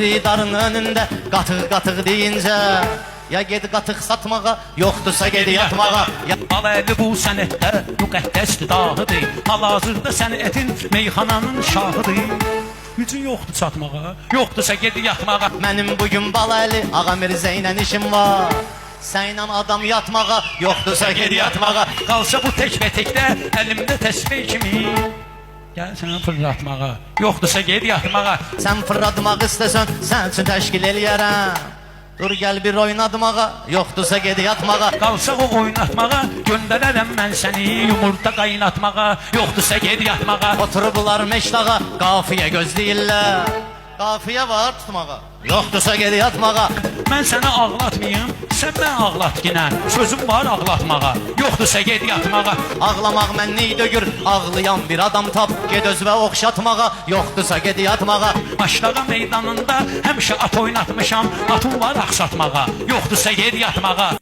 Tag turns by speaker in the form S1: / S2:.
S1: Darın önündə qatıq deyincə, ya ged qatıq satmağa, yoxdursa ged yatmağa.
S2: Aləli bu sənətdə müqəddəsdir dağıdır, hal-hazırda sənətin meyxananın şahıdır. Gücün yoxdur çatmağa, yoxdursa ged yatmağa.
S1: Mənim bugün Balaəli Ağa Mirzə ilə işim var. Sənlə adam yatmağa, yoxdursa ged yatmağa.
S2: Qalsa bu tək və təkdə əlimdə təsbih kimi, gəl sənə fırlatmağa, yoxdursa ged yatmağa.
S1: Sən fırlatmaq istəsən, sən üçün təşkil eləyərəm. Dur gəl bir oynatmağa, yoxdursa ged yatmağa.
S2: Qalsa o oynatmağa, göndərərəm mən səni yumurta qaynatmağa, yoxdursa ged yatmağa.
S1: Oturublar meşdağa, qafiyə gözləyirlər. Qafiyə var tutmağa, yoxdursa ged yatmağa.
S2: Mən səni ağlatmayım, sən mən ağlat ginən. Sözüm var ağlatmağa, yoxdursa ged yatmağa.
S1: Ağlamaq mənlik dögür, ağlayan bir adam tap. Ged özvə oxşatmağa, yoxdursa ged yatmağa.
S2: Aşlağa meydanında həmişə at oynatmışam, atım var axsatmağa, yoxdursa ged yatmağa.